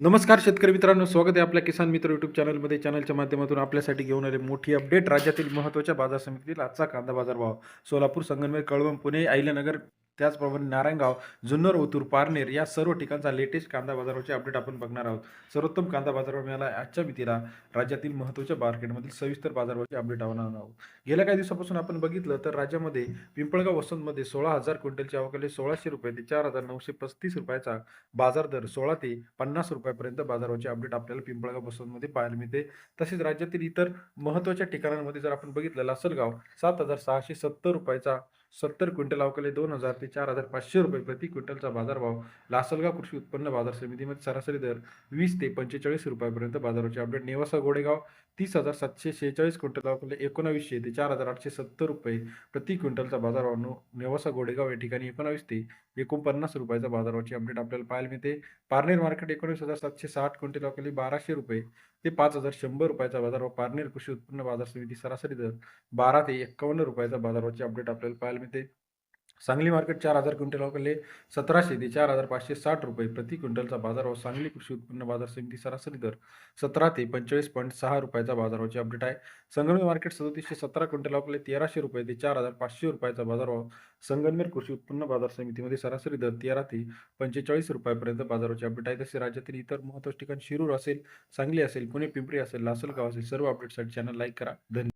नमस्कार शेतकरी मित्रांनो, स्वागत आहे आपल्या किसान मित्र यूट्यूब चॅनलमध्ये. चॅनलच्या माध्यमातून आपल्यासाठी घेऊन आले मोठी अपडेट. राज्यातील महत्त्वाच्या बाजार समितीतील आजचा कांदा बाजार भाव. सोलापूर, संगमनेर, कळवण, पुणे, अहिल्यानगर, त्याचप्रमाणे नारायणगाव, जुन्नर, ओतूर, पारनेर या सर्व ठिकाणचा लेटेस्ट कांदा बाजाराचे अपडेट आपण बघणार आहोत. सर्वोत्तम कांदा बाजारभाव मिळाला आजच्या मितीला. राज्यातील महत्त्वाच्या मार्केटमधील सविस्तर बाजारभावाचे अपडेट होणार आहोत. गेल्या काही दिवसापासून आपण बघितलं तर राज्यामध्ये पिंपळगाव वसंतमध्ये 16,000 क्विंटलची आवक आली. 1,600 रुपये ते 4,935 रुपयाचा बाजार दर. 16 ते 50 रुपयापर्यंत बाजाराचे अपडेट आपल्याला पिंपळगाव बसवमध्ये पाहायला मिळते. तसेच राज्यातील इतर महत्त्वाच्या ठिकाणांमध्ये जर आपण बघितलं, लासलगाव 7,670 रुपयाचा 70 क्विंटल अवकाले 2,000 ते 4,500 रुपये प्रति क्विंटलचा बाजारभाव. लासलगाव कृषी उत्पन्न बाजार समितीमध्ये सरासरी दर 20 ते 45 रुपयापर्यंत बाजाराचे अपडेट. नेवासा गोडेगाव 30,746 क्विंटल अवकाले 1900 ते 4,870 रुपये प्रति क्विंटलचा बाजारभाव. नेवासा गोडेगाव या ठिकाणी 19 ते 49 रुपयाचा बाजाराची अपडेट आपल्याला पाहायला मिळते. पारनेर मार्केट 19,760 क्विंटल अवकाली 1,200 रुपये ते 5,100 रुपयाचा बाजारभाव. पारनेर कृषी उत्पन्न बाजार समिती सरासरी दर 12 ते 51 रुपयाचा बाजाराची अपडेट आपल्याला पाहायला मिळते. सांगली मार्केट 4,000 क्विंटल अवकाले 1,700 ते 4,560 रुपये प्रति क्विंटलचा बाजारभाव. सांगली कृषी उत्पन्न बाजार समिती सरासरी दर 17 ते 45.6 रुपयाचा बाजाराची अपडेट आहे. संगमनेर मार्केट 3717 क्विंटल अवकाले 1,300 रुपये ते 4,500 रुपयाचा बाजारभाव. संगमनेर कृषी उत्पन्न बाजार समितीमध्ये सरासरी दर 13 ते 45 रुपयापर्यंत बाजाराची अपडेट आहे. तसे राज्यातील इतर महत्त्वाचे ठिकाण शिरूर असेल, सांगली असेल, पुणे, पिंपरी असेल, लासलगाव असेल, सर्व अपडेटसाठी चॅनल लाईक करा. धन्यवाद.